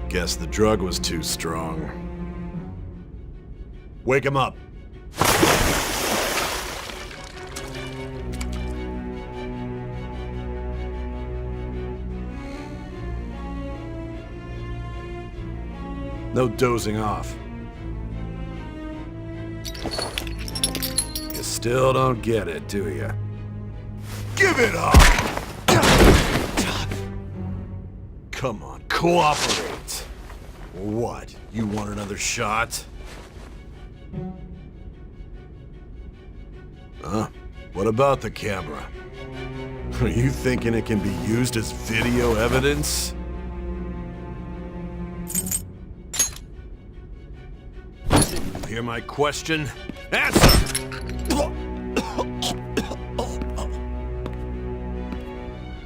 Guess the drug was too strong. Wake him up. No dozing off. You still don't get it, do you? Give it up! Come on, cooperate. What? You want another shot? Huh? What about the camera? Are you thinking it can be used as video evidence? Didn't you hear my question? Answer!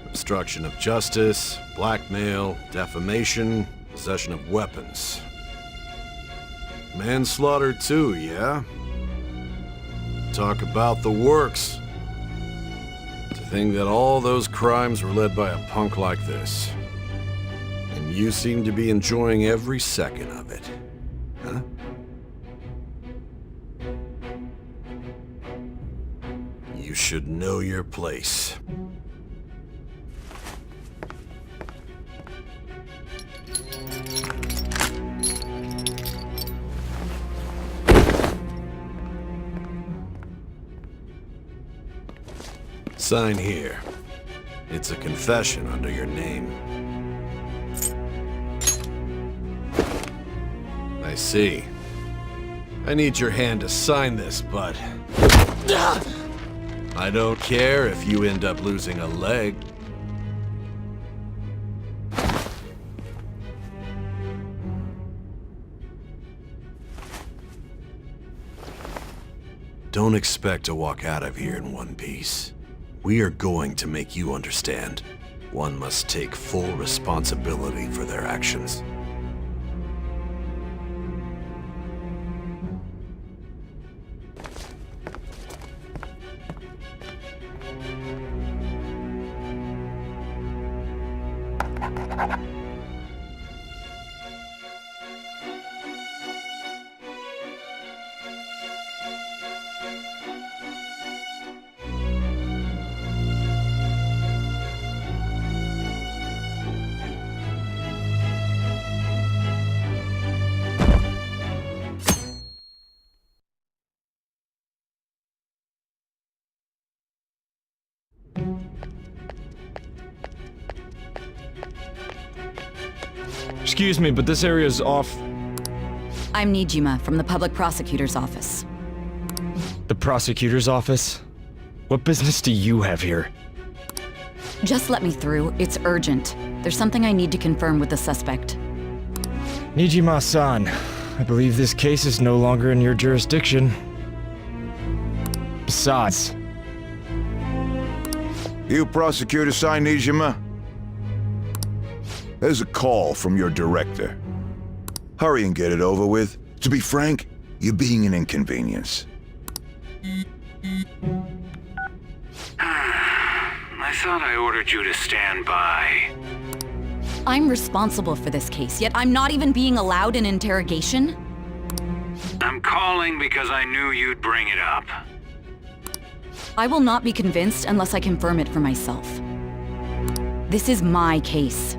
Obstruction of justice, blackmail, defamation, possession of weapons. Manslaughter too, yeah? Talk about the works. To think that all those crimes were led by a punk like this. And you seem to be enjoying every second of it. Huh? You should know your place. Sign here. It's a confession under your name. I see. I need your hand to sign this, but... I don't care if you end up losing a leg. Don't expect to walk out of here in one piece. We are going to make you understand. One must take full responsibility for their actions. Excuse me, but this area's off. I'm Nijima from the Public Prosecutor's Office. The prosecutor's office? What business do you have here? Just let me through. It's urgent. There's something I need to confirm with the suspect. Nijima-san, I believe this case is no longer in your jurisdiction. Besides... You prosecutor sign Nijima? There's a call from your director. Hurry and get it over with. To be frank, you're being an inconvenience. I thought I ordered you to stand by. I'm responsible for this case, yet I'm not even being allowed an interrogation? I'm calling because I knew you'd bring it up. I will not be convinced unless I confirm it for myself. This is my case.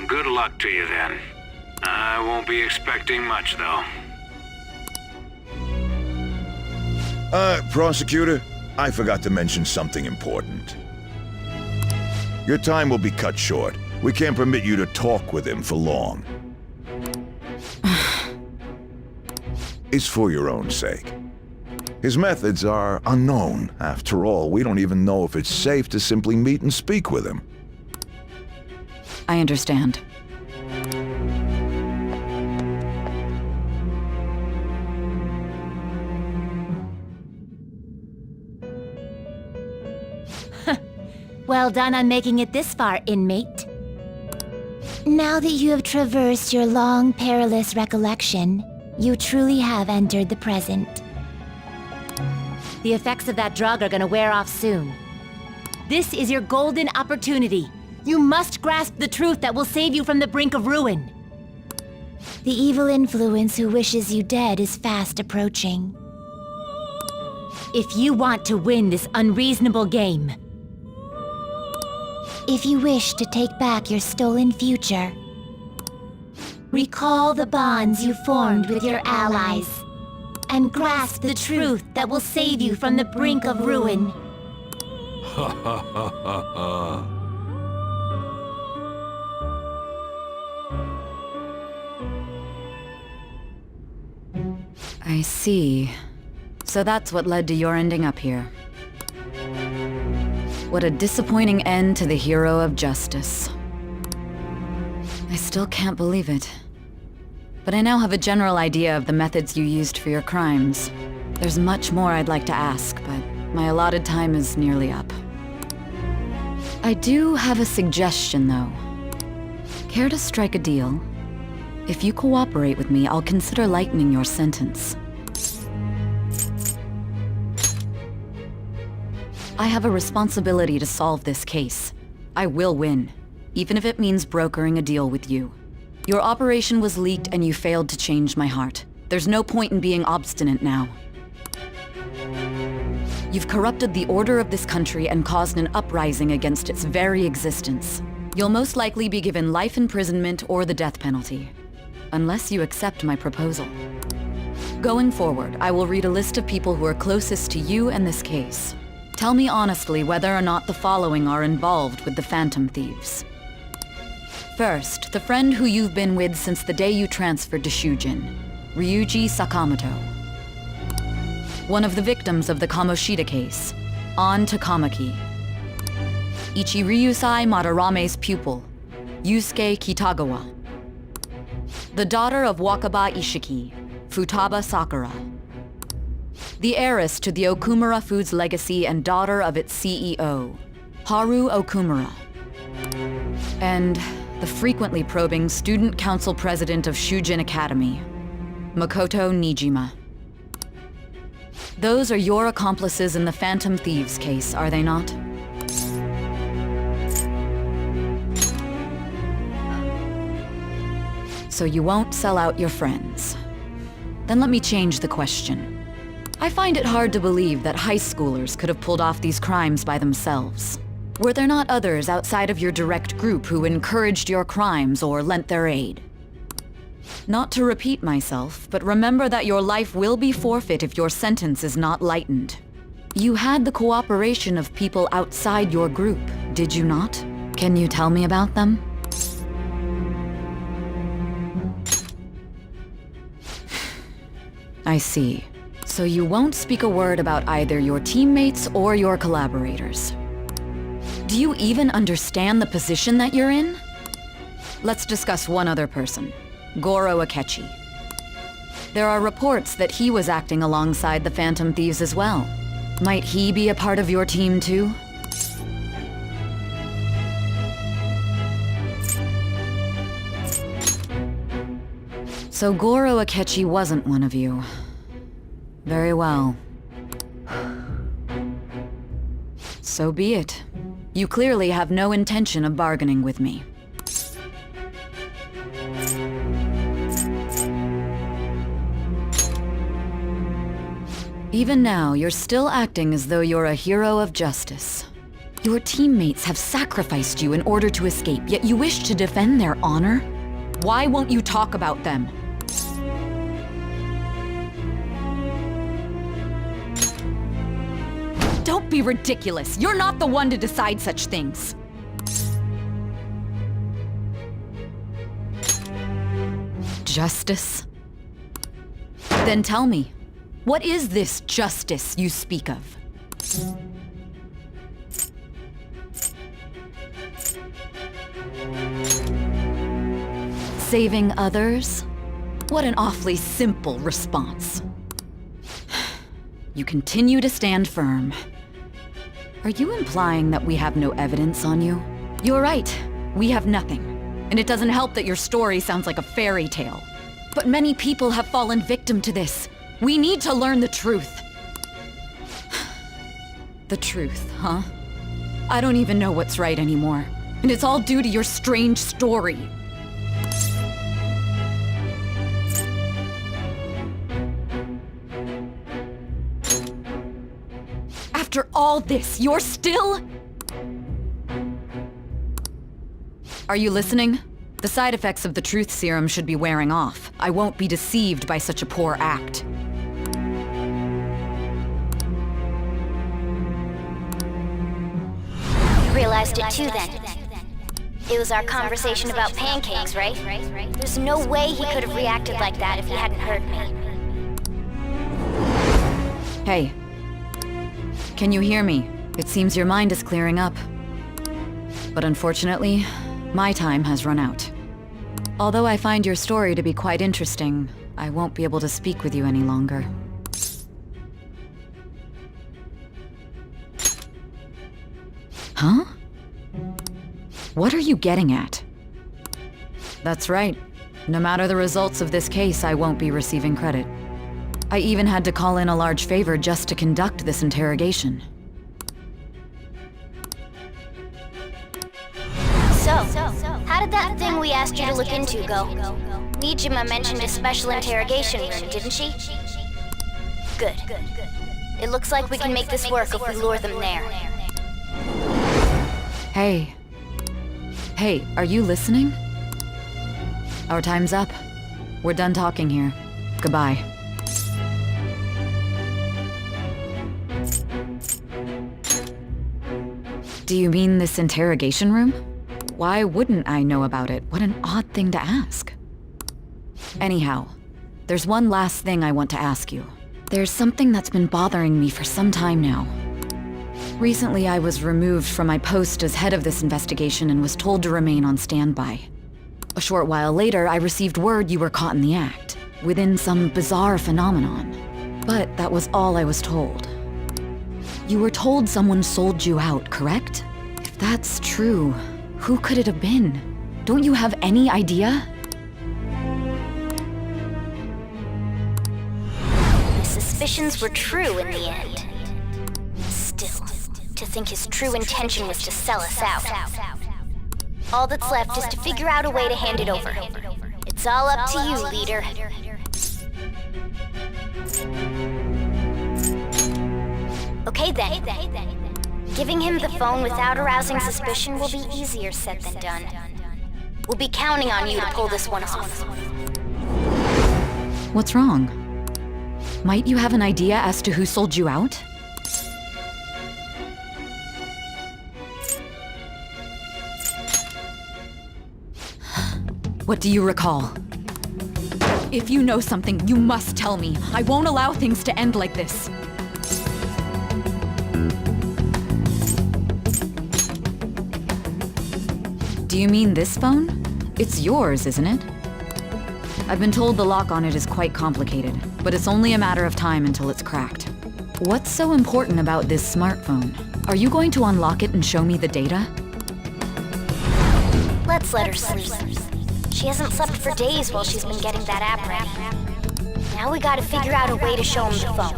Good luck to you then. I won't be expecting much, though. Prosecutor, I forgot to mention something important. Your time will be cut short. We can't permit you to talk with him for long. It's for your own sake. His methods are unknown. After all, we don't even know if it's safe to simply meet and speak with him. I understand. Well done on making it this far, inmate. Now that you have traversed your long, perilous recollection, you truly have entered the present. The effects of that drug are gonna wear off soon. This is your golden opportunity. You must grasp the truth that will save you from the brink of ruin. The evil influence who wishes you dead is fast approaching. If you want to win this unreasonable game, if you wish to take back your stolen future, recall the bonds you formed with your allies, and grasp the truth that will save you from the brink of ruin. Ha ha ha ha ha. I see. So that's what led to your ending up here. What a disappointing end to the hero of justice. I still can't believe it. But I now have a general idea of the methods you used for your crimes. There's much more I'd like to ask, but my allotted time is nearly up. I do have a suggestion, though. Care to strike a deal? If you cooperate with me, I'll consider lightening your sentence. I have a responsibility to solve this case. I will win, even if it means brokering a deal with you. Your operation was leaked and you failed to change my heart. There's no point in being obstinate now. You've corrupted the order of this country and caused an uprising against its very existence. You'll most likely be given life imprisonment or the death penalty, unless you accept my proposal. Going forward, I will read a list of people who are closest to you and this case. Tell me honestly whether or not the following are involved with the Phantom Thieves. First, the friend who you've been with since the day you transferred to Shujin, Ryuji Sakamoto. One of the victims of the Kamoshida case, An Takamaki. Ichiryusai Madarame's pupil, Yusuke Kitagawa. The daughter of Wakaba Ishiki, Futaba Sakura. The heiress to the Okumura Foods legacy and daughter of its CEO, Haru Okumura. And the frequently probing student council president of Shujin Academy, Makoto Nijima. Those are your accomplices in the Phantom Thieves case, are they not? So you won't sell out your friends. Then let me change the question. I find it hard to believe that high schoolers could have pulled off these crimes by themselves. Were there not others outside of your direct group who encouraged your crimes or lent their aid? Not to repeat myself, but remember that your life will be forfeit if your sentence is not lightened. You had the cooperation of people outside your group, did you not? Can you tell me about them? I see. So you won't speak a word about either your teammates or your collaborators. Do you even understand the position that you're in? Let's discuss one other person, Goro Akechi. There are reports that he was acting alongside the Phantom Thieves as well. Might he be a part of your team too? So Goro Akechi wasn't one of you. Very well. So be it. You clearly have no intention of bargaining with me. Even now, you're still acting as though you're a hero of justice. Your teammates have sacrificed you in order to escape, yet you wish to defend their honor? Why won't you talk about them? Don't be ridiculous. You're not the one to decide such things. Justice? Then tell me, what is this justice you speak of? Saving others? What an awfully simple response. You continue to stand firm. Are you implying that we have no evidence on you? You're right, we have nothing. And it doesn't help that your story sounds like a fairy tale. But many people have fallen victim to this. We need to learn the truth. The truth, huh? I don't even know what's right anymore. And it's all due to your strange story. After all this, you're still... Are you listening? The side effects of the truth serum should be wearing off. I won't be deceived by such a poor act. You realized it too then. It was our conversation about pancakes, right? There's no way he could have reacted like that if he hadn't heard me. Hey. Can you hear me? It seems your mind is clearing up. But unfortunately, my time has run out. Although I find your story to be quite interesting, I won't be able to speak with you any longer. Huh? What are you getting at? That's right. No matter the results of this case, I won't be receiving credit. I even had to call in a large favor just to conduct this interrogation. So, how did that thing we asked you to look into go? Nijima mentioned a special interrogation room, didn't she? Good. It looks like we can make this work if we lure them there. Hey. Hey, are you listening? Our time's up. We're done talking here. Goodbye. Do you mean this interrogation room? Why wouldn't I know about it? What an odd thing to ask. Anyhow, there's one last thing I want to ask you. There's something that's been bothering me for some time now. Recently, I was removed from my post as head of this investigation and was told to remain on standby. A short while later, I received word you were caught in the act, within some bizarre phenomenon. But that was all I was told. You were told someone sold you out, correct? If that's true, who could it have been? Don't you have any idea? My suspicions were true in the end. Still, to think his true intention was to sell us out. All that's left is to figure out a way to hand it over. It's all up to you, leader. Okay then. Giving him the phone without arousing suspicion will be easier said than done. We'll be counting on you to pull this one off. What's wrong? Might you have an idea as to who sold you out? What do you recall? If you know something, you must tell me. I won't allow things to end like this. Do you mean this phone? It's yours, isn't it? I've been told the lock on it is quite complicated, but it's only a matter of time until it's cracked. What's so important about this smartphone? Are you going to unlock it and show me the data? Let's let her sleep. She hasn't slept for days while she's been getting that app ready. Now we gotta figure out a way to show him the phone.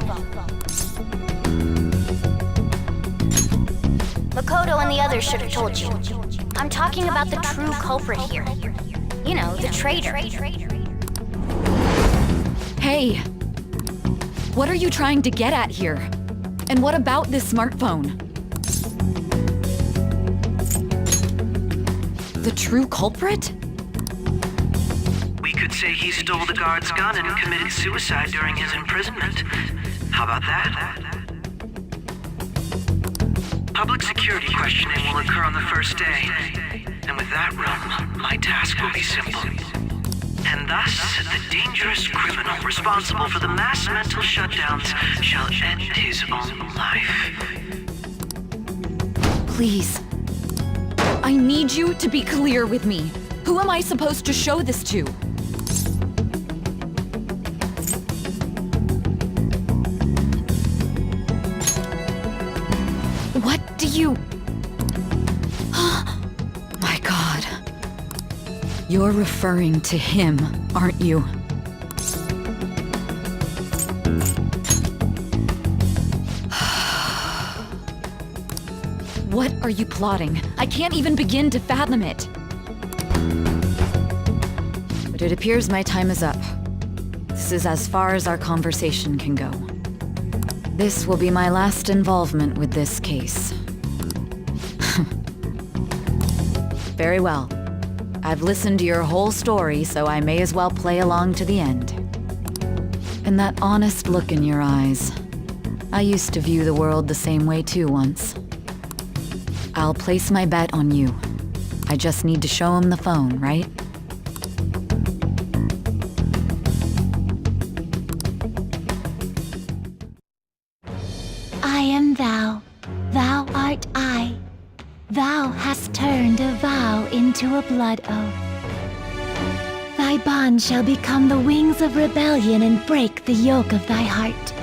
Makoto and the others should have told you. I'm talking about the true culprit here. You know, the traitor. Hey! What are you trying to get at here? And what about this smartphone? The true culprit? We could say he stole the guard's gun and committed suicide during his imprisonment. How about that? Public security questioning will occur on the first day. And with that room, my task will be simple. And thus, the dangerous criminal responsible for the mass mental shutdowns shall end his own life. Please. I need you to be clear with me. Who am I supposed to show this to? What do you... My God. You're referring to him, aren't you? What are you plotting? I can't even begin to fathom it. But it appears my time is up. This is as far as our conversation can go. This will be my last involvement with this case. Very well. I've listened to your whole story, so I may as well play along to the end. And that honest look in your eyes. I used to view the world the same way too once. I'll place my bet on you. I just need to show him the phone, right? I am thou, thou art I. Thou hast turned a vow into a blood oath. Thy bond shall become the wings of rebellion and break the yoke of thy heart.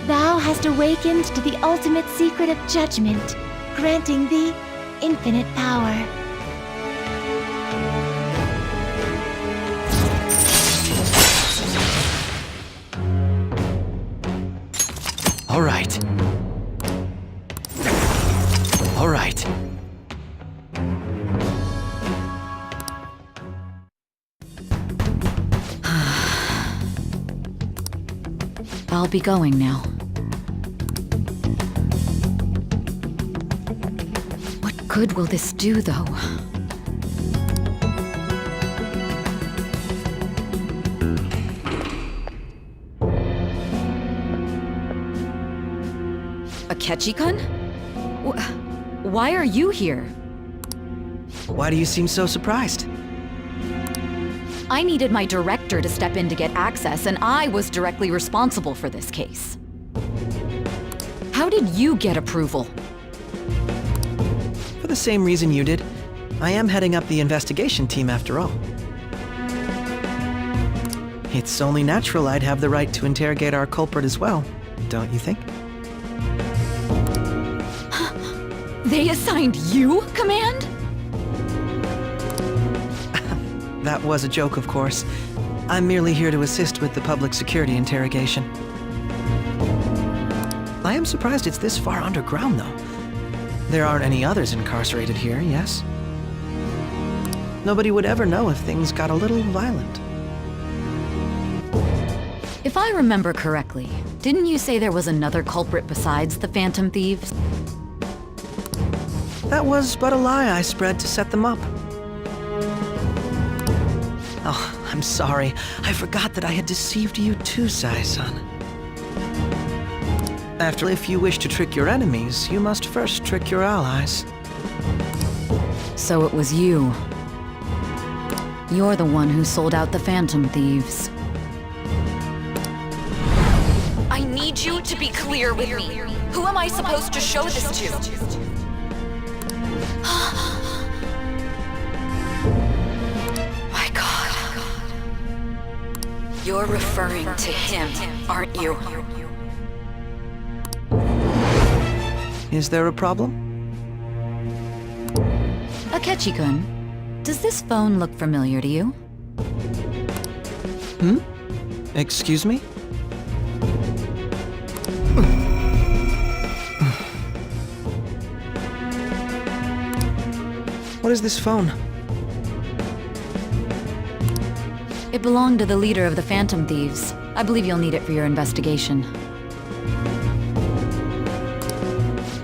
Thou hast awakened to the ultimate secret of judgment, granting thee infinite power. All right. All right. I'll be going now. What good will this do, though? Akechi-kun? Why are you here? Why do you seem so surprised? I needed my director to step in to get access, and I was directly responsible for this case. How did you get approval? For the same reason you did. I am heading up the investigation team after all. It's only natural I'd have the right to interrogate our culprit as well, don't you think? They assigned you command? That was a joke, of course. I'm merely here to assist with the public security interrogation. I am surprised it's this far underground, though. There aren't any others incarcerated here, yes? Nobody would ever know if things got a little violent. If I remember correctly, didn't you say there was another culprit besides the Phantom Thieves? That was but a lie I spread to set them up. Oh, I'm sorry. I forgot that I had deceived you too, Sai-san. After, if you wish to trick your enemies, you must first trick your allies. So it was you. You're the one who sold out the Phantom Thieves. I need you to be clear with me. Who am I supposed to show this to? My God. You're referring to him, aren't you? Is there a problem? Akechi-kun, does this phone look familiar to you? Excuse me? What is this phone? It belonged to the leader of the Phantom Thieves. I believe you'll need it for your investigation.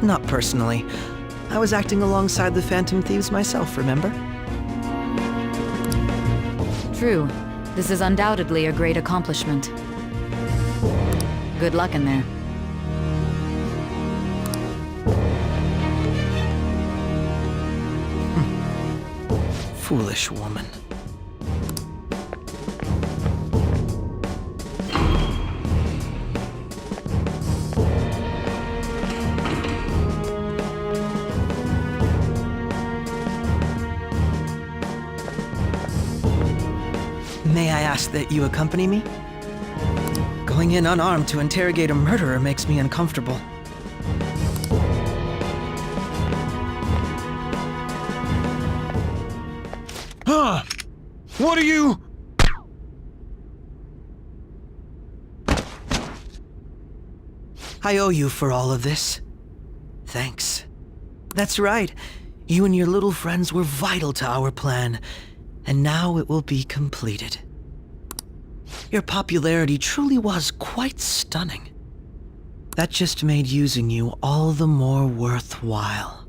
Not personally. I was acting alongside the Phantom Thieves myself, remember? True. This is undoubtedly a great accomplishment. Good luck in there. Foolish woman. May I ask that you accompany me? Going in unarmed to interrogate a murderer makes me uncomfortable. Huh? What are you? I owe you for all of this. Thanks. That's right. You and your little friends were vital to our plan, and now it will be completed. Your popularity truly was quite stunning. That just made using you all the more worthwhile.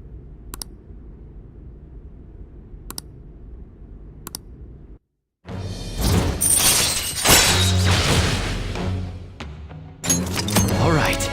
All right.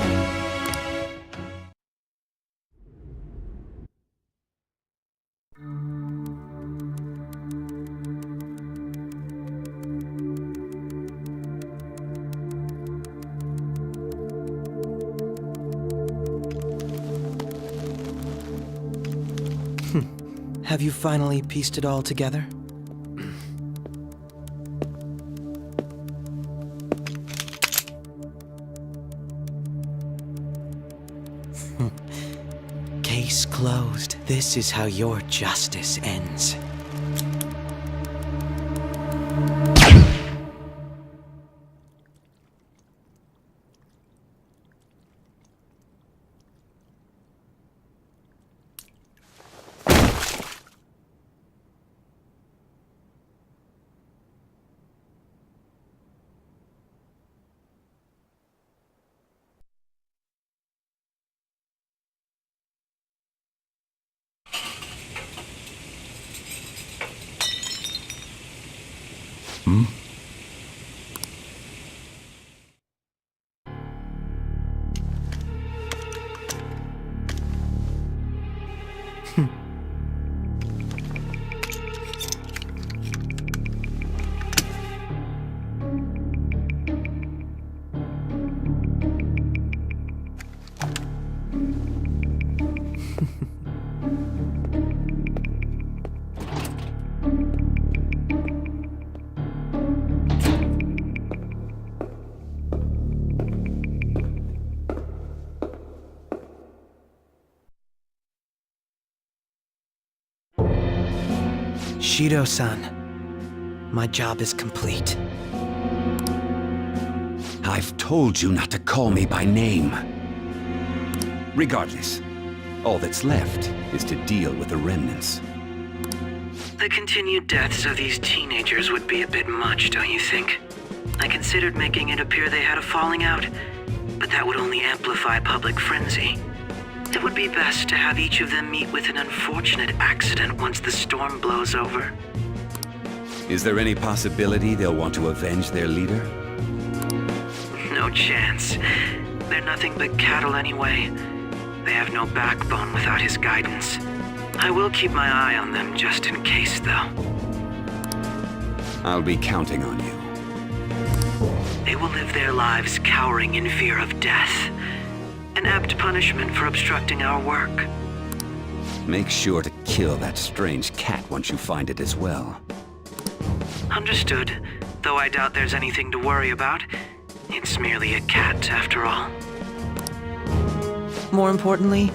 Have you finally pieced it all together? Case closed. This is how your justice ends. Shido-san, my job is complete. I've told you not to call me by name. Regardless, all that's left is to deal with the remnants. The continued deaths of these teenagers would be a bit much, don't you think? I considered making it appear they had a falling out, but that would only amplify public frenzy. It would be best to have each of them meet with an unfortunate accident once the storm blows over. Is there any possibility they'll want to avenge their leader? No chance. They're nothing but cattle anyway. They have no backbone without his guidance. I will keep my eye on them just in case, though. I'll be counting on you. They will live their lives cowering in fear of death. An apt punishment for obstructing our work. Make sure to kill that strange cat once you find it as well. Understood, though I doubt there's anything to worry about. It's merely a cat, after all. More importantly,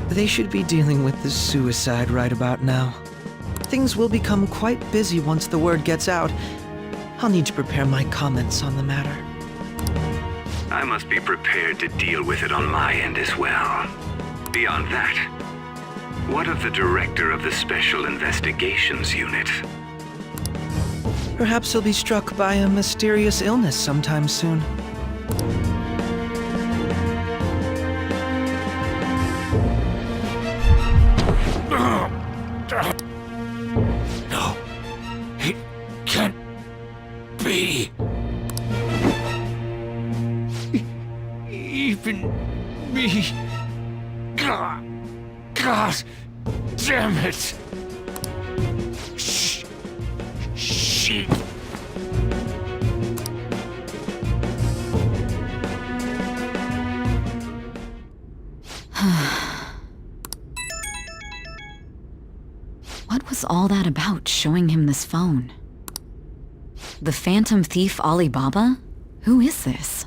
they should be dealing with the suicide right about now. Things will become quite busy once the word gets out. I'll need to prepare my comments on the matter. I must be prepared to deal with it on my end as well. Beyond that, what of the director of the Special Investigations Unit? Perhaps he'll be struck by a mysterious illness sometime soon. No, it can't be. Even me. God damn it. She. What was all that about, showing him this phone? The Phantom Thief Alibaba? Who is this?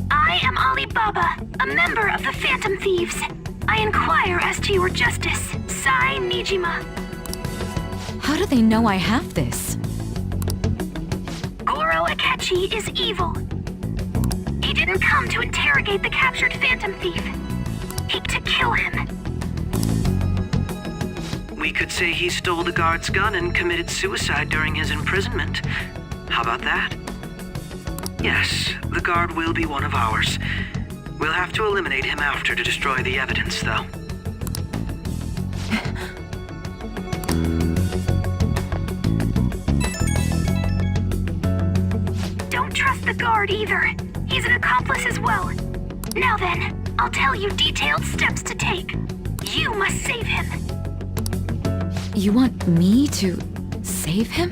I am Alibaba, a member of the Phantom Thieves. I inquire as to your justice, Sai Nijima. How do they know I have this? Goro Akechi is evil. He didn't come to interrogate the captured Phantom Thief. He to kill him. We could say he stole the guard's gun and committed suicide during his imprisonment. How about that? Yes, the guard will be one of ours. We'll have to eliminate him after to destroy the evidence, though. Don't trust the guard either. He's an accomplice as well. Now then, I'll tell you detailed steps to take. You must save him. You want me to save him?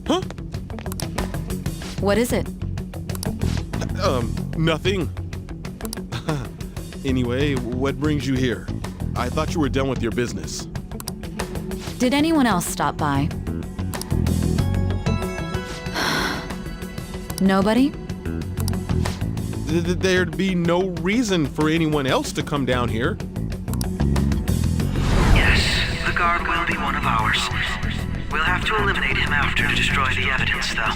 Huh? What is it? Nothing. Anyway, what brings you here? I thought you were done with your business. Did anyone else stop by? Nobody? There'd be no reason for anyone else to come down here. Yes, the guard will be one of ours. We'll have to eliminate him after to destroy the evidence, though.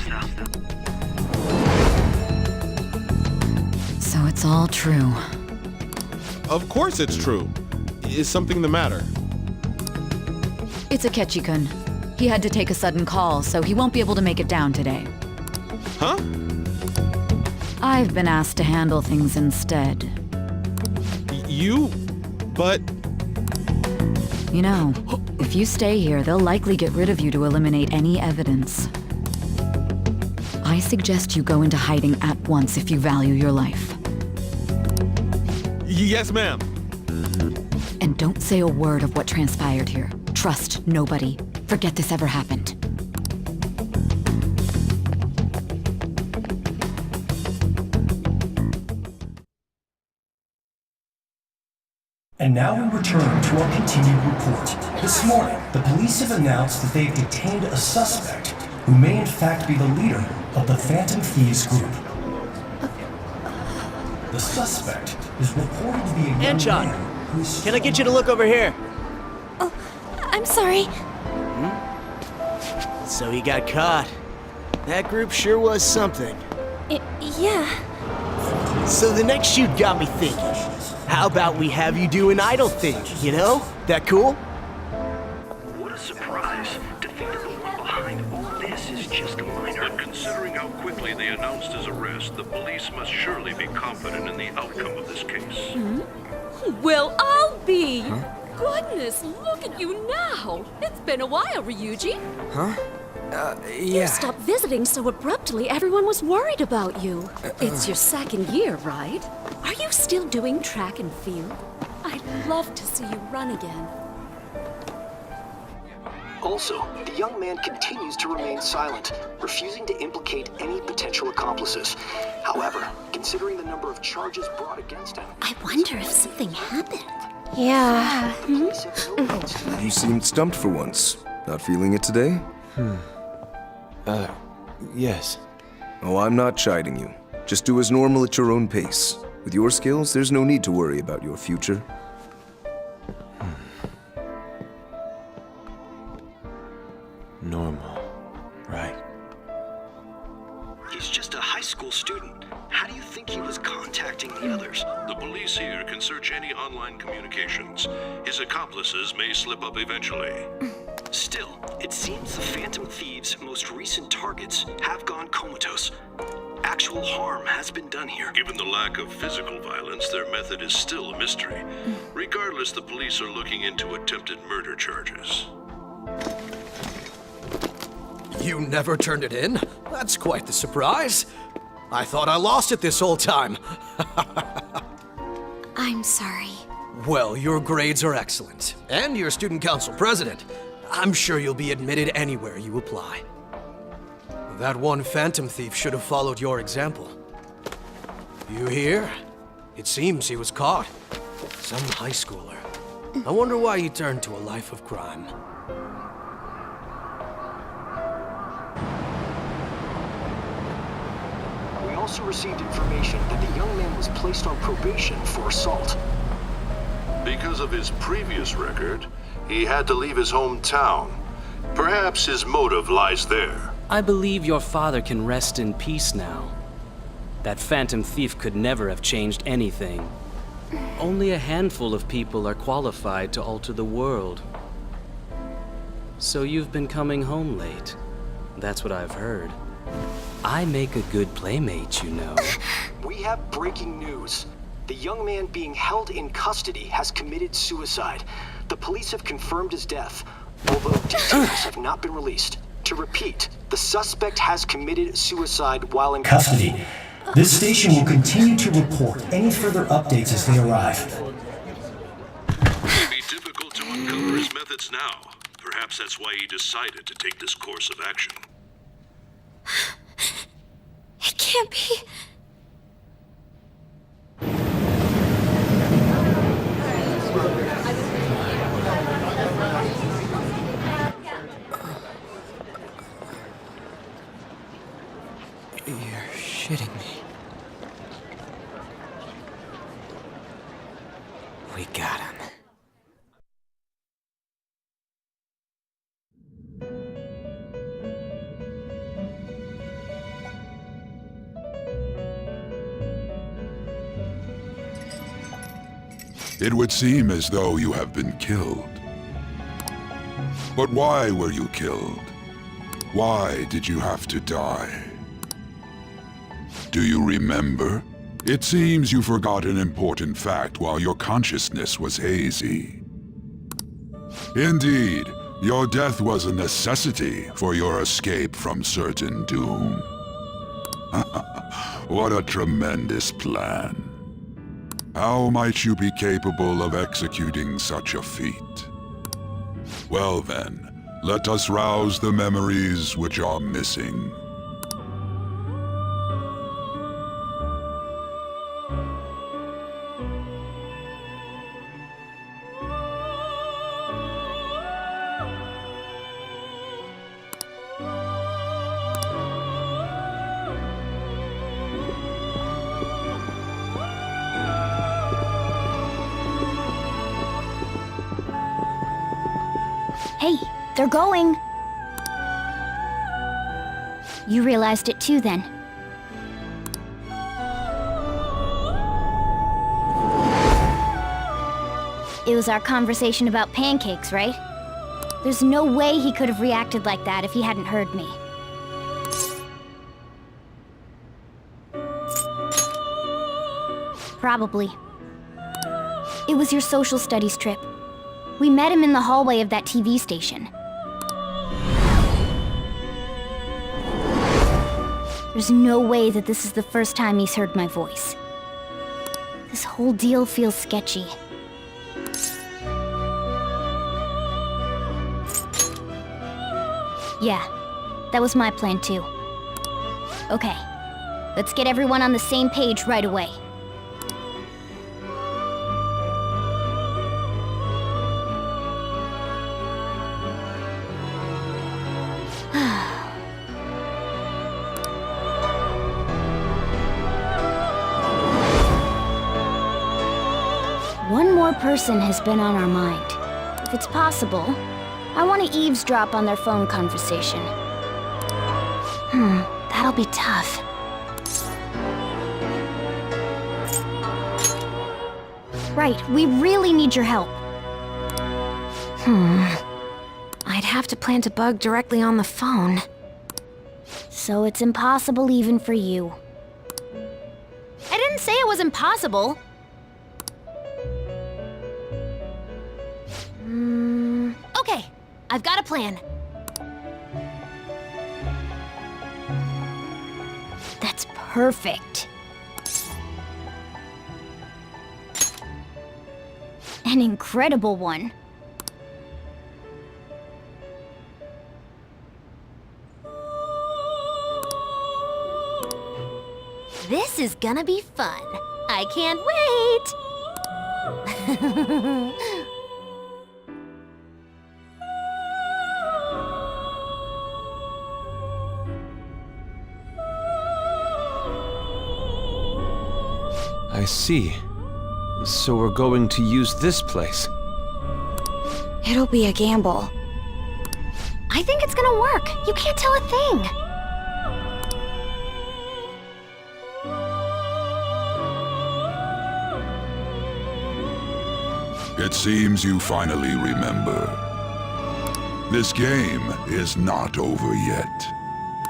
So it's all true. Of course it's true. Is something the matter? It's Akechi-kun. He had to take a sudden call, so he won't be able to make it down today. Huh? I've been asked to handle things instead. You? But... You know, if you stay here, they'll likely get rid of you to eliminate any evidence. I suggest you go into hiding at once if you value your life. Yes, ma'am. And don't say a word of what transpired here. Trust nobody. Forget this ever happened. And now we return to our continued report. This morning, the police have announced that they've detained a suspect who may in fact be the leader of the Phantom Thieves group. The suspect is reported to be a young man who's... Can I get you to look over here? Oh, I'm sorry. So he got caught. That group sure was something. Yeah. So the next shoot got me thinking. How about we have you do an idol thing, you know? That cool? What a surprise to think that the one behind all this is just a minor. But considering how quickly they announced his arrest, the police must surely be confident in the outcome of this case. Well, I'll be. Goodness, look at you now. It's been a while, Ryuji. Huh? You stopped visiting so abruptly, everyone was worried about you. It's your second year, right? Are you still doing track and field? I'd love to see you run again. Also, the young man continues to remain silent, refusing to implicate any potential accomplices. However, considering the number of charges brought against him... I wonder if something happened. Yeah. You seemed stumped for once. Not feeling it today? Yes. Oh, I'm not chiding you. Just do as normal at your own pace. With your skills, there's no need to worry about your future. Normal. Right. He's just a high school student. How do you think he was contacting the others? The police here can search any online communications. His accomplices may slip up eventually. Still, it seems the Phantom Thieves' most recent targets have gone comatose. Actual harm has been done here. Given the lack of physical violence, their method is still a mystery. Regardless, the police are looking into attempted murder charges. You never turned it in? That's quite the surprise. I thought I lost it this whole time. I'm sorry. Well, your grades are excellent. And you're student council president. I'm sure you'll be admitted anywhere you apply. That one phantom thief should have followed your example. You hear? It seems he was caught. Some high schooler. I wonder why he turned to a life of crime. We also received information that the young man was placed on probation for assault. Because of his previous record, he had to leave his hometown. Perhaps his motive lies there. I believe your father can rest in peace now. That phantom thief could never have changed anything. Only a handful of people are qualified to alter the world. So you've been coming home late. That's what I've heard. I make a good playmate, you know. We have breaking news. The young man being held in custody has committed suicide. The police have confirmed his death, although details have not been released. To repeat, the suspect has committed suicide while in Custody. This station will continue to report any further updates as they arrive. It may be difficult to uncover his methods now. Perhaps that's why he decided to take this course of action. It can't be. You're shitting me. We got him. It would seem as though you have been killed. But why were you killed? Why did you have to die? Do you remember? It seems you forgot an important fact while your consciousness was hazy. Indeed, your death was a necessity for your escape from certain doom. What a tremendous plan. How might you be capable of executing such a feat? Well then, let us rouse the memories which are missing. Hey, they're going. You realized it too, then. It was our conversation about pancakes, right? There's no way he could have reacted like that if he hadn't heard me. Probably. It was your social studies trip. We met him in the hallway of that TV station. There's no way that this is the first time he's heard my voice. This whole deal feels sketchy. Yeah, that was my plan too. Okay, let's get everyone on the same page right away. One more person has been on our mind. If it's possible, I want to eavesdrop on their phone conversation. That'll be tough. Right, we really need your help. I'd have to plant a bug directly on the phone. So it's impossible even for you. I didn't say it was impossible. Okay, I've got a plan. That's perfect. An incredible one. This is gonna be fun. I can't wait! I see. So we're going to use this place. It'll be a gamble. I think it's gonna work. You can't tell a thing. It seems you finally remember. This game is not over yet.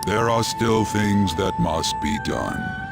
There are still things that must be done.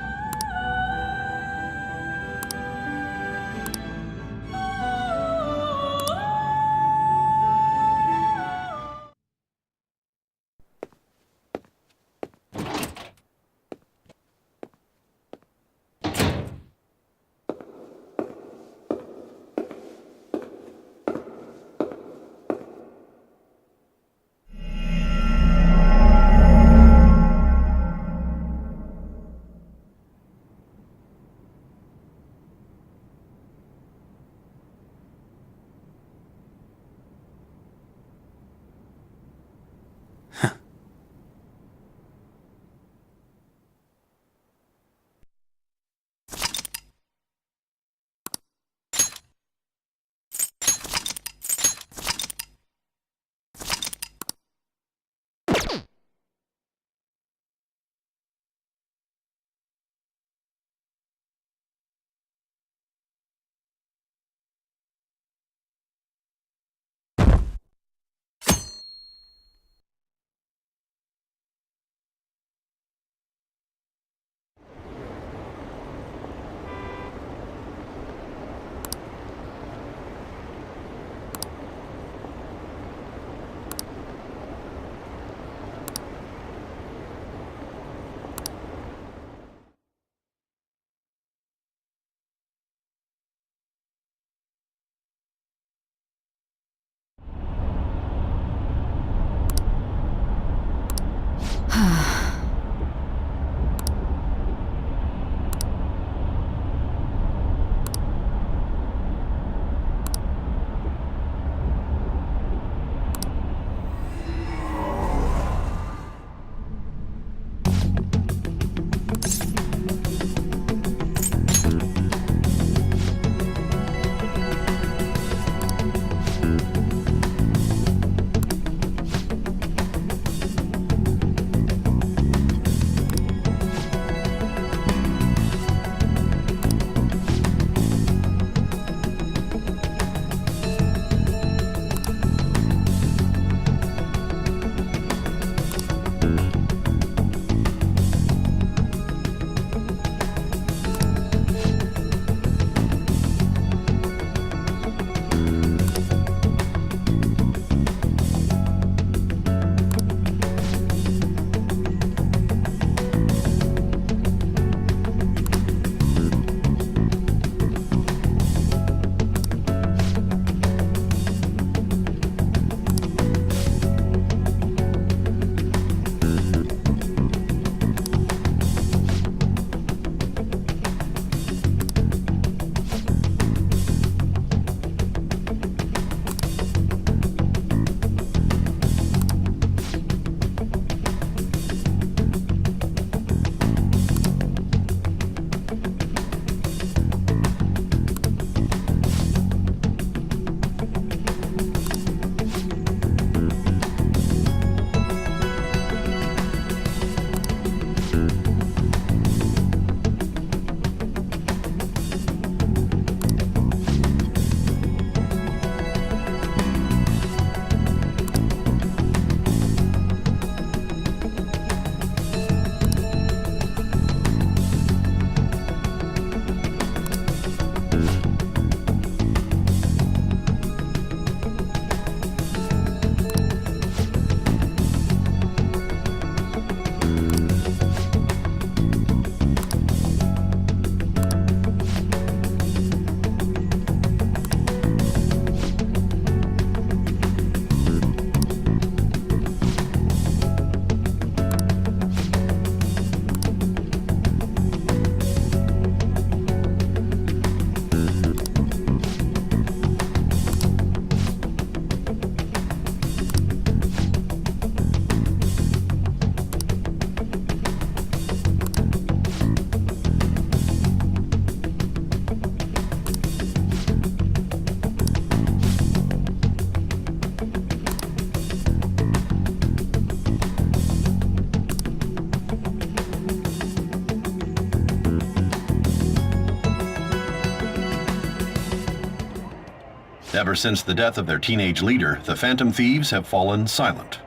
Ever since the death of their teenage leader, the Phantom Thieves have fallen silent.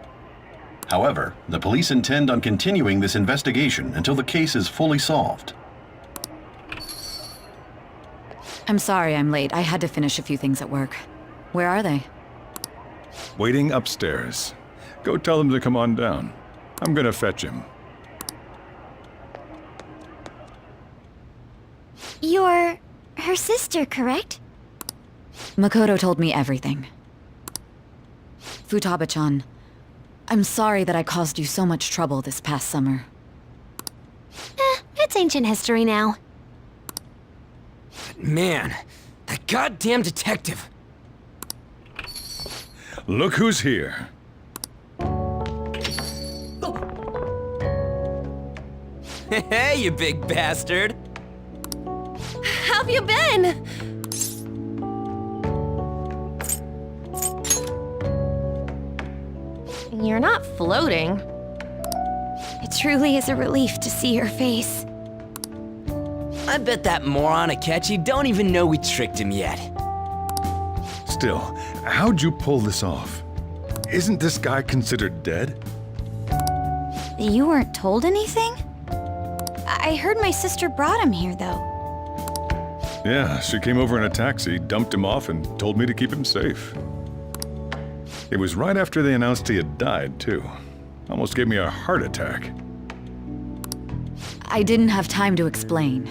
However, the police intend on continuing this investigation until the case is fully solved. I'm sorry I'm late. I had to finish a few things at work. Where are they? Waiting upstairs. Go tell them to come on down. I'm gonna fetch him. You're her sister, correct? Makoto told me everything. Futaba-chan, I'm sorry that I caused you so much trouble this past summer. It's ancient history now. Man, that goddamn detective. Look who's here. Hey, you big bastard. How've you been? You're not floating. It truly is a relief to see your face. I bet that moron Akechi don't even know we tricked him yet. Still, how'd you pull this off? Isn't this guy considered dead? You weren't told anything? I heard my sister brought him here, though. Yeah, she came over in a taxi, dumped him off, and told me to keep him safe. It was right after they announced he had died, too. Almost gave me a heart attack. I didn't have time to explain.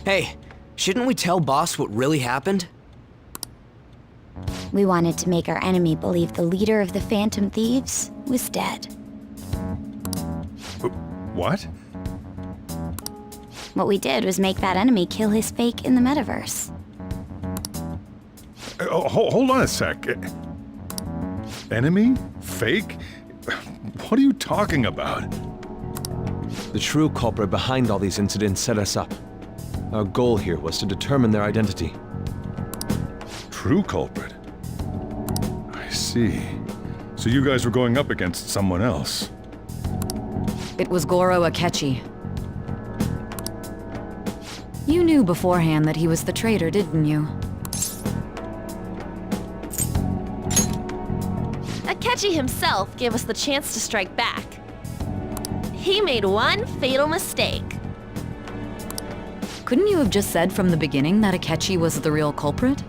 Hey, shouldn't we tell boss what really happened? We wanted to make our enemy believe the leader of the Phantom Thieves was dead. What? What we did was make that enemy kill his fake in the metaverse. Hold on a sec. Enemy? Fake? What are you talking about? The true culprit behind all these incidents set us up. Our goal here was to determine their identity. True culprit? I see. So you guys were going up against someone else. It was Goro Akechi. You knew beforehand that he was the traitor, didn't you? Akechi himself gave us the chance to strike back. He made one fatal mistake. Couldn't you have just said from the beginning that Akechi was the real culprit?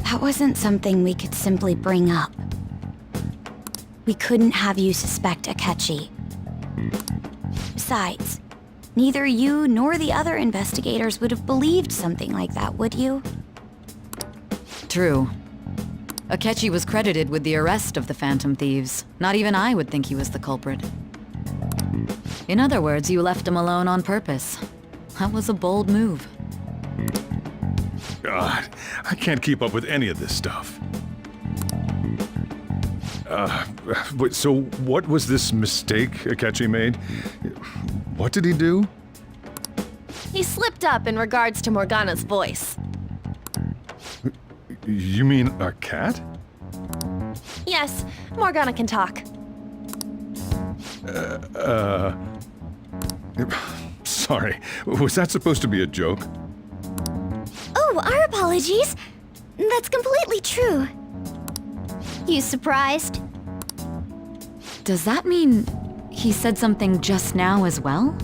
That wasn't something we could simply bring up. We couldn't have you suspect Akechi. Besides, neither you nor the other investigators would have believed something like that, would you? True. Akechi was credited with the arrest of the Phantom Thieves. Not even I would think he was the culprit. In other words, you left him alone on purpose. That was a bold move. God, I can't keep up with any of this stuff. So what was this mistake Akechi made? What did he do? He slipped up in regards to Morgana's voice. You mean a cat? Yes, Morgana can talk. Sorry, was that supposed to be a joke? Oh, our apologies. That's completely true. You surprised? Does that mean he said something just now as well?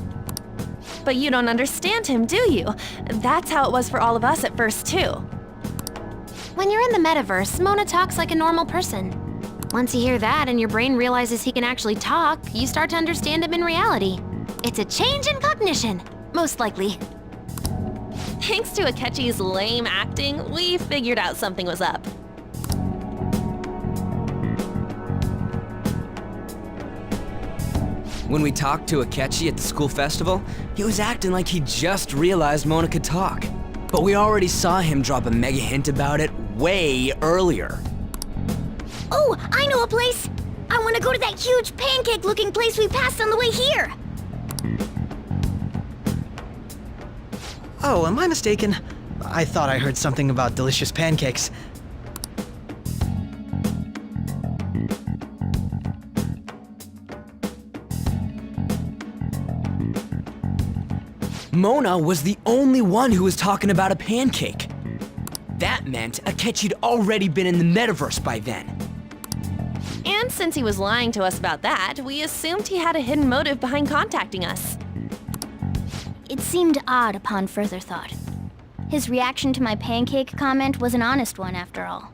But you don't understand him, do you? That's how it was for all of us at first, too. When you're in the metaverse, Mona talks like a normal person. Once you hear that and your brain realizes he can actually talk, you start to understand him in reality. It's a change in cognition, most likely. Thanks to Akechi's lame acting, we figured out something was up. When we talked to Akechi at the school festival, he was acting like he just realized Mona could talk. But we already saw him drop a mega hint about it way earlier. Oh, I know a place! I want to go to that huge pancake-looking place we passed on the way here! Oh, am I mistaken? I thought I heard something about delicious pancakes. Mona was the only one who was talking about a pancake. that meant Akechi'd already been in the metaverse by then. And since he was lying to us about that, we assumed he had a hidden motive behind contacting us. It seemed odd upon further thought. His reaction to my pancake comment was an honest one, after all.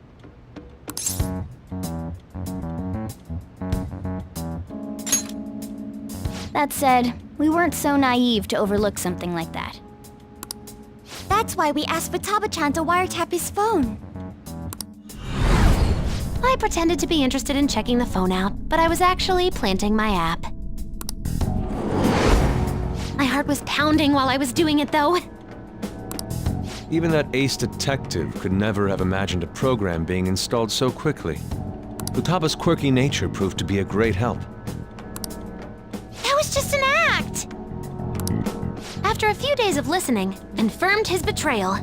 That said, we weren't so naive to overlook something like that. That's why we asked Futaba-chan to wiretap his phone. I pretended to be interested in checking the phone out, but I was actually planting my app. My heart was pounding while I was doing it, though. Even that ace detective could never have imagined a program being installed so quickly. Futaba's quirky nature proved to be a great help. That was just an act! After a few days of listening, confirmed his betrayal.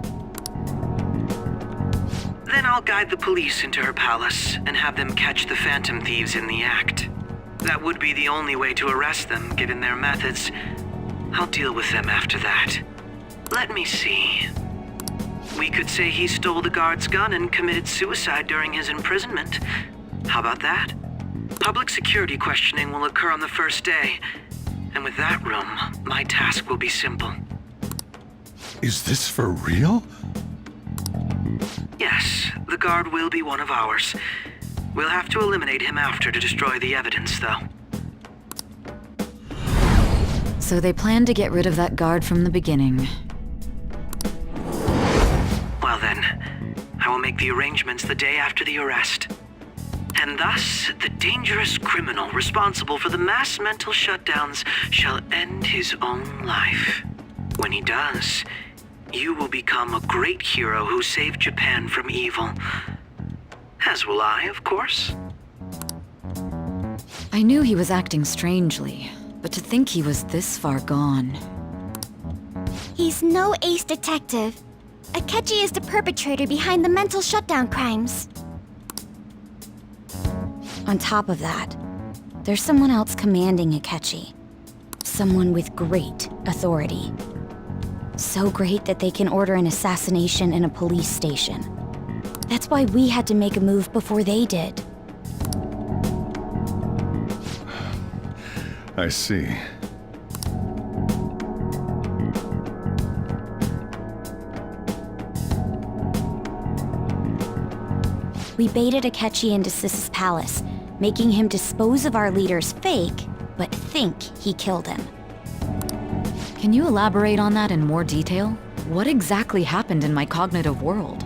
Then I'll guide the police into her palace and have them catch the Phantom Thieves in the act. That would be the only way to arrest them, given their methods. I'll deal with them after that. Let me see. We could say he stole the guard's gun and committed suicide during his imprisonment. How about that? Public security questioning will occur on the first day. And with that room, my task will be simple. Is this for real? Yes, the guard will be one of ours. We'll have to eliminate him after to destroy the evidence, though. So they planned to get rid of that guard from the beginning. Well then, I will make the arrangements the day after the arrest. And thus, the dangerous criminal responsible for the mass mental shutdowns shall end his own life. When he does, you will become a great hero who saved Japan from evil. As will I, of course. I knew he was acting strangely, but to think he was this far gone. He's no ace detective. Akechi is the perpetrator behind the mental shutdown crimes. On top of that, there's someone else commanding Akechi. Someone with great authority. So great that they can order an assassination in a police station. That's why we had to make a move before they did. I see. We baited Akechi into Sis's palace, making him dispose of our leader's fake, but think he killed him. Can you elaborate on that in more detail? What exactly happened in my cognitive world?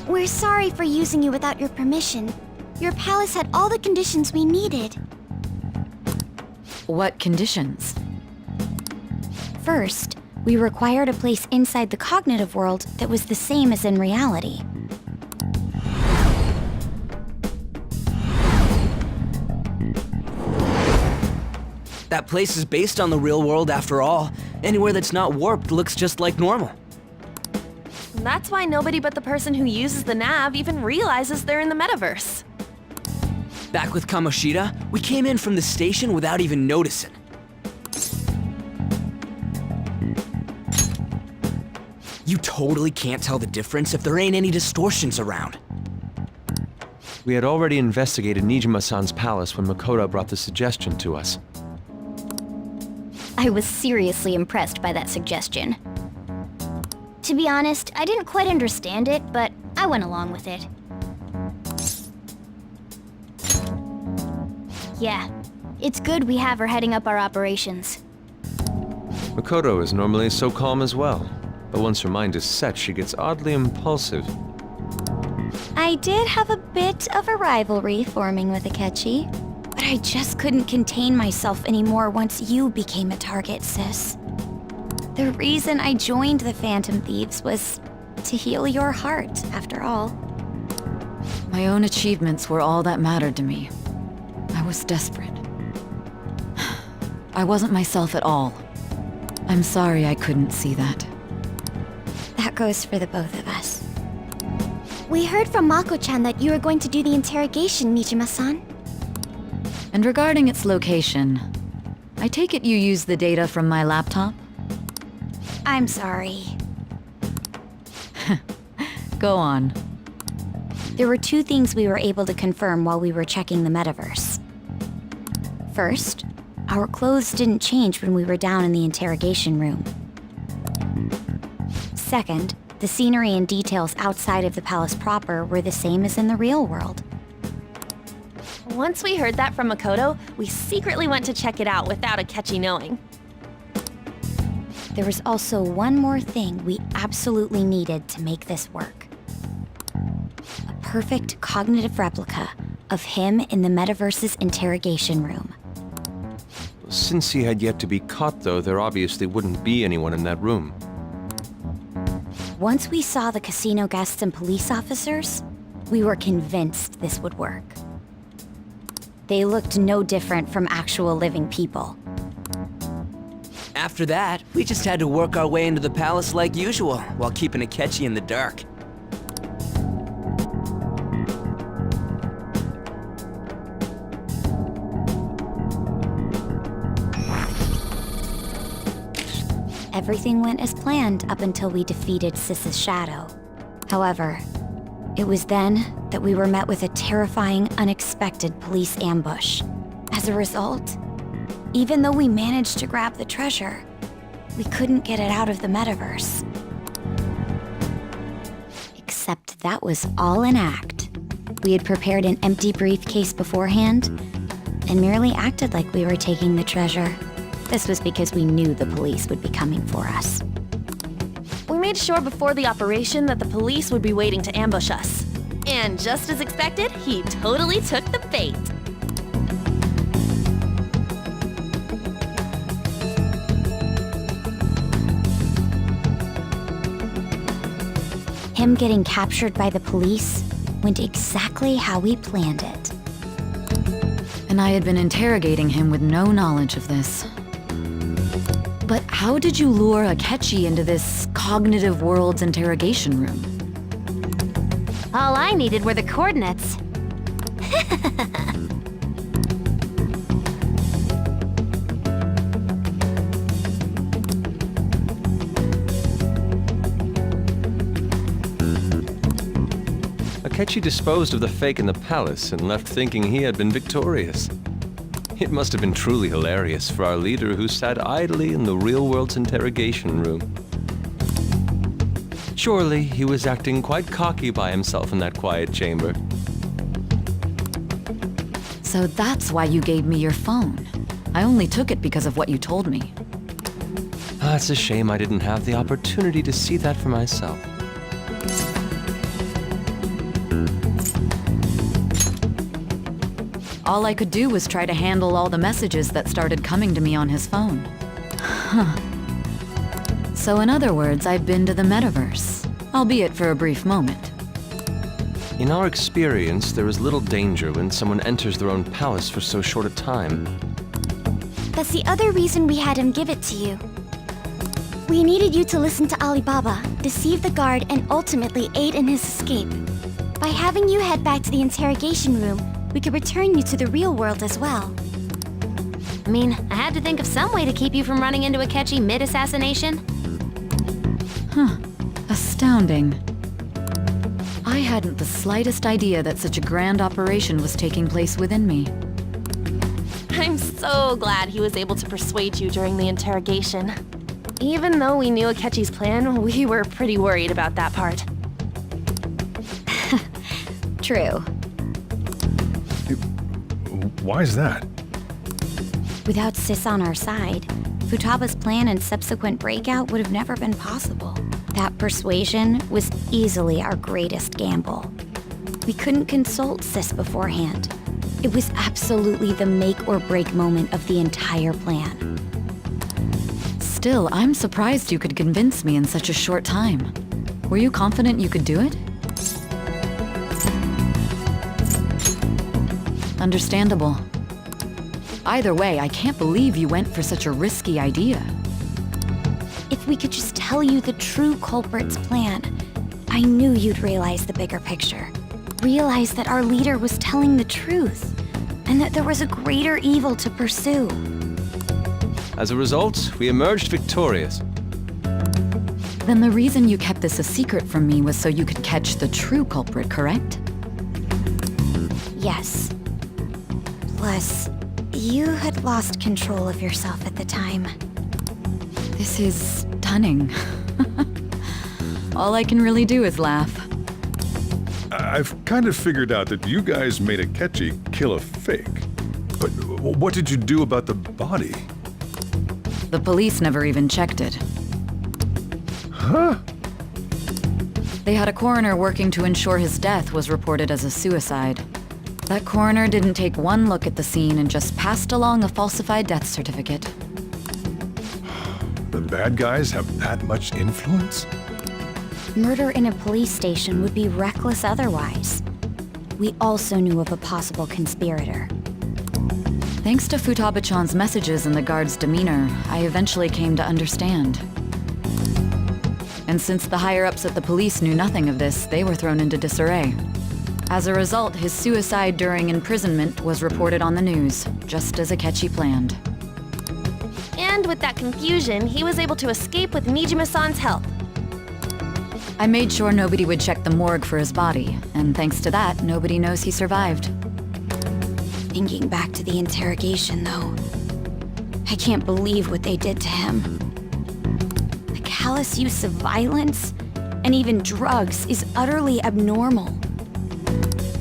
We're sorry for using you without your permission. Your palace had all the conditions we needed. What conditions? First, we required a place inside the cognitive world that was the same as in reality. That place is based on the real world after all. Anywhere that's not warped looks just like normal. That's why nobody but the person who uses the nav even realizes they're in the metaverse. Back with Kamoshida, we came in from the station without even noticing. You totally can't tell the difference if there ain't any distortions around. We had already investigated Nijima-san's palace when Makoto brought the suggestion to us. I was seriously impressed by that suggestion. To be honest, I didn't quite understand it, but I went along with it. Yeah, it's good we have her heading up our operations. Makoto is normally so calm as well, but once her mind is set, she gets oddly impulsive. I did have a bit of a rivalry forming with Akechi, but I just couldn't contain myself anymore once you became a target, Sis. The reason I joined the Phantom Thieves was to heal your heart, after all. My own achievements were all that mattered to me. I was desperate. I wasn't myself at all. I'm sorry I couldn't see that. That goes for the both of us. We heard from Mako-chan that you were going to do the interrogation, Nijima-san. And regarding its location, I take it you used the data from my laptop? I'm sorry. Go on. There were two things we were able to confirm while we were checking the metaverse. First, our clothes didn't change when we were down in the interrogation room. Second, the scenery and details outside of the palace proper were the same as in the real world. Once we heard that from Makoto, we secretly went to check it out without Akechi knowing. There was also one more thing we absolutely needed to make this work. A perfect cognitive replica of him in the metaverse's interrogation room. Since he had yet to be caught, though, there obviously wouldn't be anyone in that room. Once we saw the casino guests and police officers, we were convinced this would work. They looked no different from actual living people. After that, we just had to work our way into the palace like usual, while keeping Akechi in the dark. Everything went as planned up until we defeated Sis's shadow. However, it was then that we were met with a terrifying, unexpected police ambush. As a result, even though we managed to grab the treasure, we couldn't get it out of the metaverse. Except that was all an act. We had prepared an empty briefcase beforehand and merely acted like we were taking the treasure. This was because we knew the police would be coming for us. We made sure before the operation that the police would be waiting to ambush us. And just as expected, he totally took the bait. Him getting captured by the police went exactly how we planned it. And I had been interrogating him with no knowledge of this. But how did you lure Akechi into this cognitive world's interrogation room? All I needed were the coordinates. Akechi disposed of the fake in the palace and left thinking he had been victorious. It must have been truly hilarious for our leader who sat idly in the real world's interrogation room. Surely he was acting quite cocky by himself in that quiet chamber. So that's why you gave me your phone. I only took it because of what you told me. It's a shame I didn't have the opportunity to see that for myself. All I could do was try to handle all the messages that started coming to me on his phone. Huh. So in other words, I've been to the metaverse, albeit for a brief moment. In our experience, there is little danger when someone enters their own palace for so short a time. That's the other reason we had him give it to you. We needed you to listen to Alibaba, deceive the guard, and ultimately aid in his escape. By having you head back to the interrogation room, we could return you to the real world as well. I mean, I had to think of some way to keep you from running into Akechi mid-assassination. Huh. Astounding. I hadn't the slightest idea that such a grand operation was taking place within me. I'm so glad he was able to persuade you during the interrogation. Even though we knew Akechi's plan, we were pretty worried about that part. True. Why is that? Without Sis on our side, Futaba's plan and subsequent breakout would have never been possible. That persuasion was easily our greatest gamble. We couldn't consult Sis beforehand. It was absolutely the make or break moment of the entire plan. Still, I'm surprised you could convince me in such a short time. Were you confident you could do it? Understandable. Either way, I can't believe you went for such a risky idea. If we could just tell you the true culprit's plan, I knew you'd realize the bigger picture. Realize that our leader was telling the truth, and that there was a greater evil to pursue. As a result, we emerged victorious. Then the reason you kept this a secret from me was so you could catch the true culprit, correct? Yes. Plus, you had lost control of yourself at the time. This is stunning. All I can really do is laugh. I've kind of figured out that you guys made Akechi kill a fake. But what did you do about the body? The police never even checked it. Huh? They had a coroner working to ensure his death was reported as a suicide. That coroner didn't take one look at the scene and just passed along a falsified death certificate. The bad guys have that much influence? Murder in a police station would be reckless otherwise. We also knew of a possible conspirator. Thanks to Futaba-chan's messages and the guard's demeanor, I eventually came to understand. And since the higher-ups at the police knew nothing of this, they were thrown into disarray. As a result, his suicide during imprisonment was reported on the news, just as Akechi planned. And with that confusion, he was able to escape with Nijima-san's help. I made sure nobody would check the morgue for his body, and thanks to that, nobody knows he survived. Thinking back to the interrogation, though, I can't believe what they did to him. The callous use of violence, and even drugs, is utterly abnormal.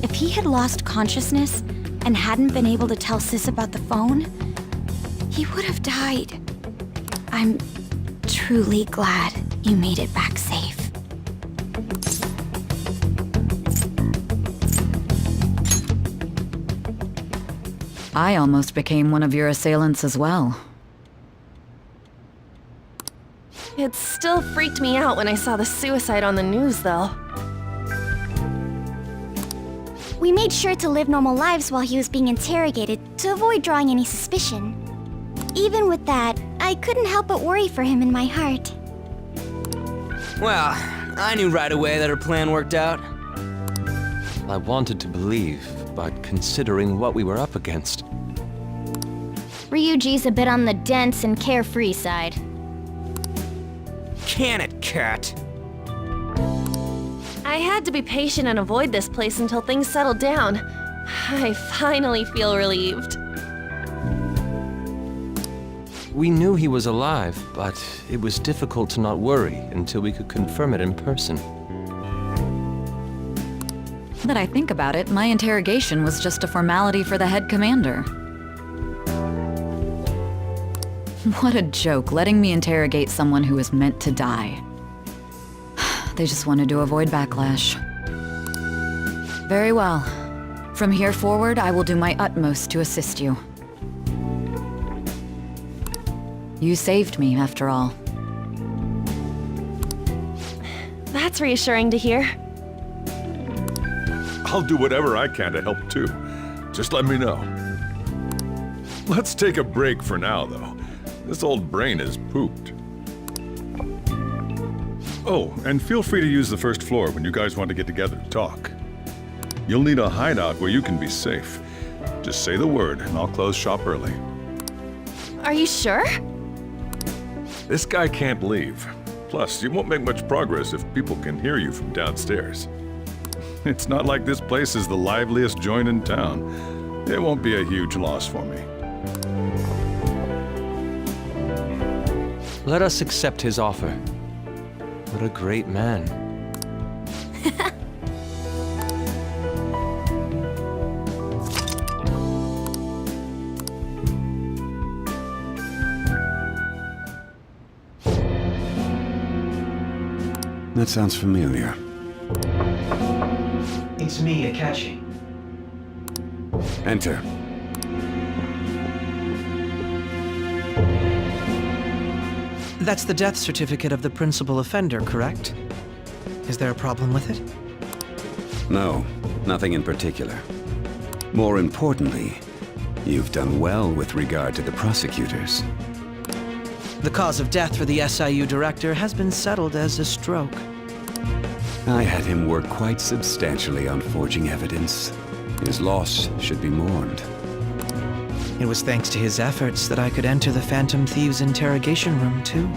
If he had lost consciousness and hadn't been able to tell Sis about the phone, he would have died. I'm truly glad you made it back safe. I almost became one of your assailants as well. It still freaked me out when I saw the suicide on the news, though. We made sure to live normal lives while he was being interrogated to avoid drawing any suspicion. Even with that, I couldn't help but worry for him in my heart. Well, I knew right away that her plan worked out. I wanted to believe, but considering what we were up against. Ryuji's a bit on the dense and carefree side. Can it, cat? I had to be patient and avoid this place until things settled down. I finally feel relieved. We knew he was alive, but it was difficult to not worry until we could confirm it in person. Now that I think about it, my interrogation was just a formality for the head commander. What a joke, letting me interrogate someone who was meant to die. They just wanted to avoid backlash. Very well. From here forward, I will do my utmost to assist you. You saved me, after all. That's reassuring to hear. I'll do whatever I can to help too. Just let me know. Let's take a break for now, though. This old brain is pooped. Oh, and feel free to use the first floor when you guys want to get together to talk. You'll need a hideout where you can be safe. Just say the word and I'll close shop early. Are you sure? This guy can't leave. Plus, you won't make much progress if people can hear you from downstairs. It's not like this place is the liveliest joint in town. It won't be a huge loss for me. Let us accept his offer. What a great man. That sounds familiar. It's me, Akechi. Enter. That's the death certificate of the principal offender, correct? Is there a problem with it? No, nothing in particular. More importantly, you've done well with regard to the prosecutors. The cause of death for the SIU director has been settled as a stroke. I had him work quite substantially on forging evidence. His loss should be mourned. It was thanks to his efforts that I could enter the Phantom Thieves' interrogation room, too.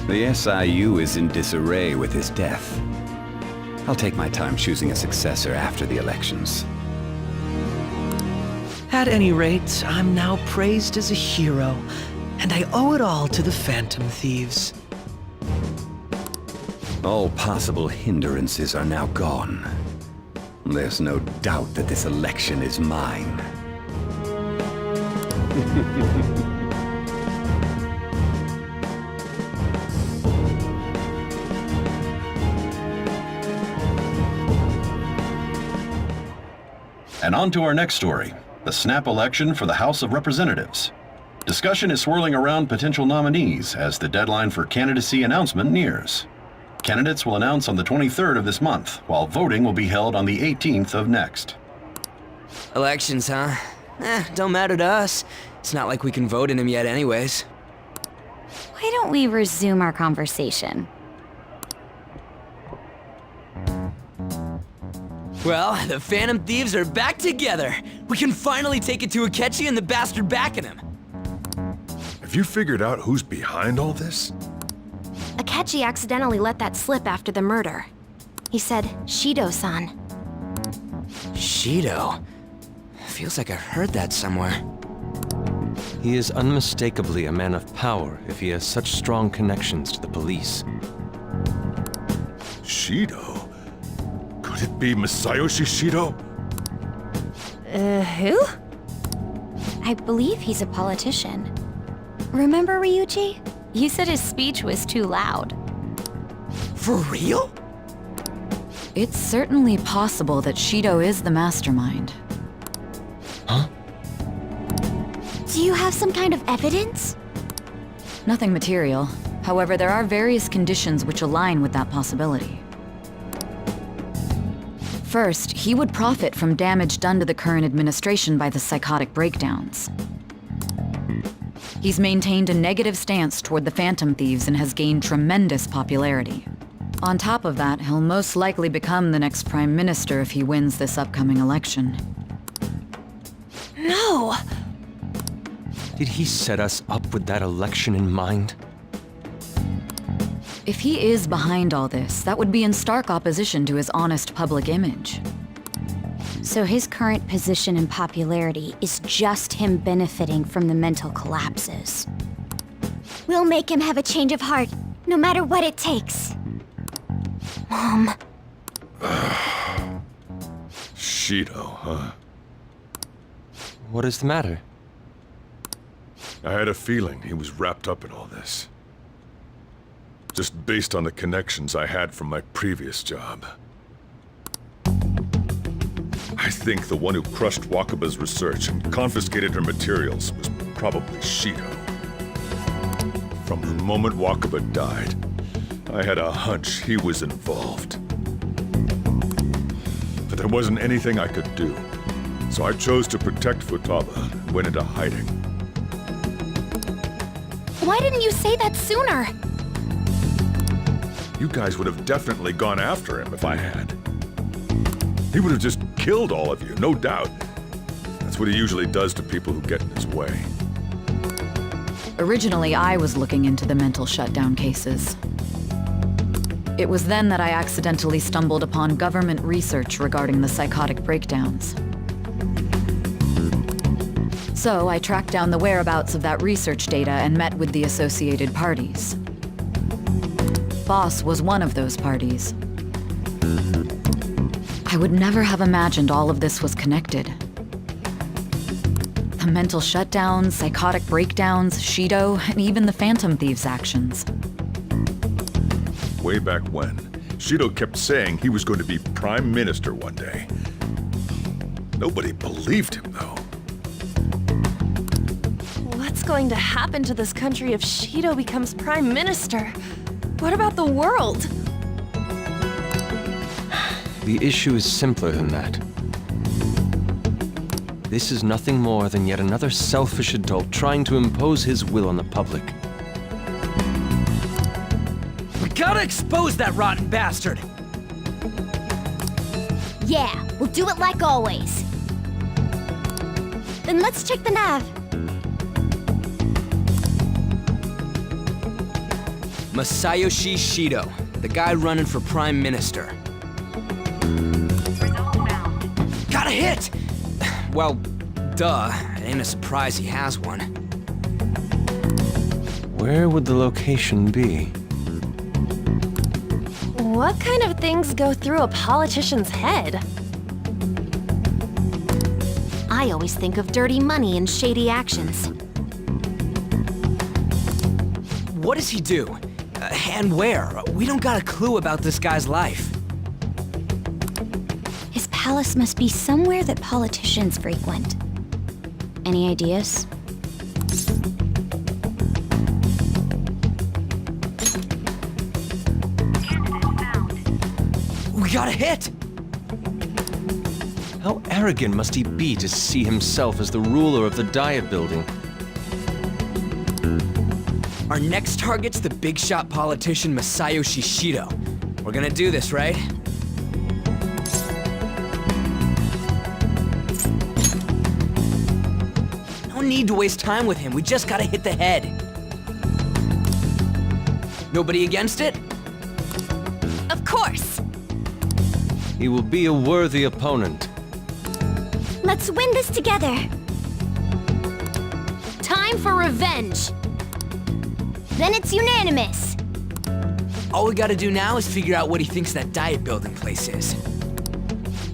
The SIU is in disarray with his death. I'll take my time choosing a successor after the elections. At any rate, I'm now praised as a hero, and I owe it all to the Phantom Thieves. All possible hindrances are now gone. There's no doubt that this election is mine. And on to our next story, the snap election for the House of Representatives. Discussion is swirling around potential nominees as the deadline for candidacy announcement nears. Candidates will announce on the 23rd of this month, while voting will be held on the 18th of next. Elections, huh? Don't matter to us. It's not like we can vote in them yet anyways. Why don't we resume our conversation? Well, the Phantom Thieves are back together. We can finally take it to Akechi and the bastard backing him. Have you figured out who's behind all this? Akechi accidentally let that slip after the murder. He said, Shido-san. Shido? Feels like I heard that somewhere. He is unmistakably a man of power if he has such strong connections to the police. Shido? Could it be Masayoshi Shido? Who? I believe he's a politician. Remember, Ryuji? You said his speech was too loud. For real? It's certainly possible that Shido is the mastermind. Huh? Do you have some kind of evidence? Nothing material. However, there are various conditions which align with that possibility. First, he would profit from damage done to the current administration by the psychotic breakdowns. He's maintained a negative stance toward the Phantom Thieves and has gained tremendous popularity. On top of that, he'll most likely become the next Prime Minister if he wins this upcoming election. No! Did he set us up with that election in mind? If he is behind all this, that would be in stark opposition to his honest public image. So his current position and popularity is just him benefiting from the mental collapses. We'll make him have a change of heart, no matter what it takes. Mom. Shido, huh? What is the matter? I had a feeling he was wrapped up in all this. Just based on the connections I had from my previous job. I think the one who crushed Wakaba's research and confiscated her materials was probably Shido. From the moment Wakaba died, I had a hunch he was involved. But there wasn't anything I could do, so I chose to protect Futaba and went into hiding. Why didn't you say that sooner? You guys would have definitely gone after him if I had. He would have just killed all of you, no doubt. That's what he usually does to people who get in his way. Originally, I was looking into the mental shutdown cases. It was then that I accidentally stumbled upon government research regarding the psychotic breakdowns. So I tracked down the whereabouts of that research data and met with the associated parties. Boss was one of those parties. I would never have imagined all of this was connected. The mental shutdowns, psychotic breakdowns, Shido, and even the Phantom Thieves' actions. Way back when, Shido kept saying he was going to be Prime Minister one day. Nobody believed him, though. What's going to happen to this country if Shido becomes Prime Minister? What about the world? The issue is simpler than that. This is nothing more than yet another selfish adult trying to impose his will on the public. We gotta expose that rotten bastard! Yeah, we'll do it like always. Then let's check the nav. Masayoshi Shido, the guy running for Prime Minister. Got a hit! Well, duh. It ain't a surprise he has one. Where would the location be? What kind of things go through a politician's head? I always think of dirty money and shady actions. What does he do? And where? We don't got a clue about this guy's life. His palace must be somewhere that politicians frequent. Any ideas? We got a hit! How arrogant must he be to see himself as the ruler of the Diet Building? Our next target's the big shot politician Masayoshi Shido. We're gonna do this, right? No need to waste time with him. We just gotta hit the head. Nobody against it? Of course! He will be a worthy opponent. Let's win this together. Time for revenge! Then it's unanimous. All we gotta do now is figure out what he thinks that Diet Building place is.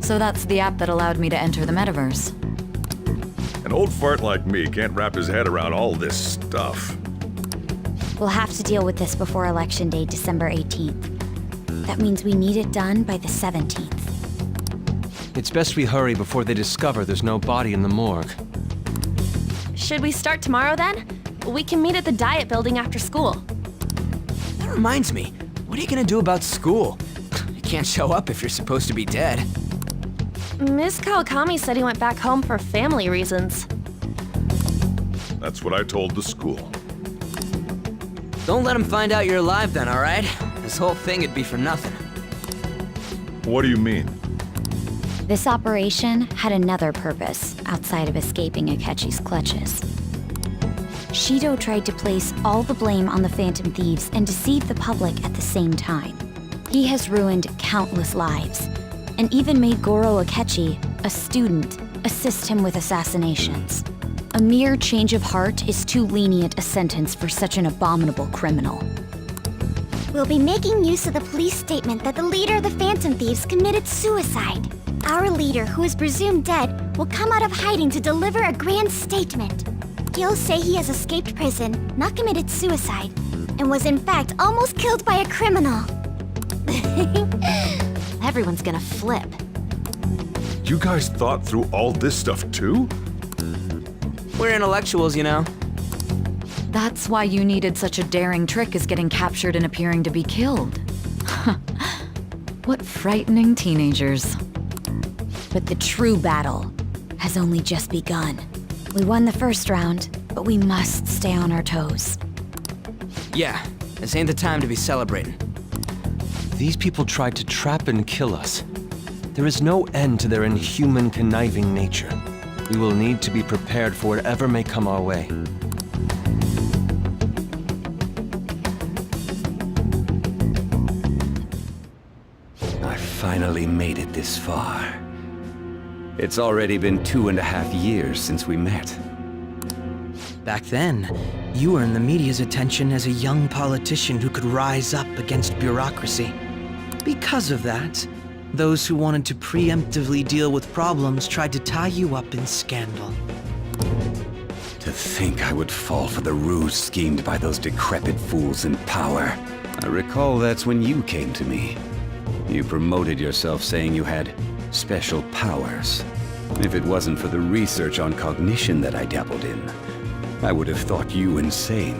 So that's the app that allowed me to enter the metaverse. An old fart like me can't wrap his head around all this stuff. We'll have to deal with this before Election Day, December 18th. That means we need it done by the 17th. It's best we hurry before they discover there's no body in the morgue. Should we start tomorrow then? We can meet at the Diet Building after school. That reminds me, what are you gonna do about school? You can't show up if you're supposed to be dead. Miss Kawakami said he went back home for family reasons. That's what I told the school. Don't let him find out you're alive then, alright? This whole thing would be for nothing. What do you mean? This operation had another purpose outside of escaping Akechi's clutches. Shido tried to place all the blame on the Phantom Thieves and deceive the public at the same time. He has ruined countless lives, and even made Goro Akechi, a student, assist him with assassinations. A mere change of heart is too lenient a sentence for such an abominable criminal. We'll be making use of the police statement that the leader of the Phantom Thieves committed suicide. Our leader, who is presumed dead, will come out of hiding to deliver a grand statement. He'll say he has escaped prison, not committed suicide, and was in fact almost killed by a criminal. Everyone's gonna flip. You guys thought through all this stuff too? We're intellectuals, you know. That's why you needed such a daring trick as getting captured and appearing to be killed. What frightening teenagers. But the true battle has only just begun. We won the first round, but we must stay on our toes. Yeah, this ain't the time to be celebrating. These people tried to trap and kill us. There is no end to their inhuman, conniving nature. We will need to be prepared for whatever may come our way. I finally made it this far. It's already been 2.5 years since we met. Back then, you earned the media's attention as a young politician who could rise up against bureaucracy. Because of that, those who wanted to preemptively deal with problems tried to tie you up in scandal. To think I would fall for the ruse schemed by those decrepit fools in power. I recall that's when you came to me. You promoted yourself saying you had special powers. If it wasn't for the research on cognition that I dabbled in, I would have thought you insane.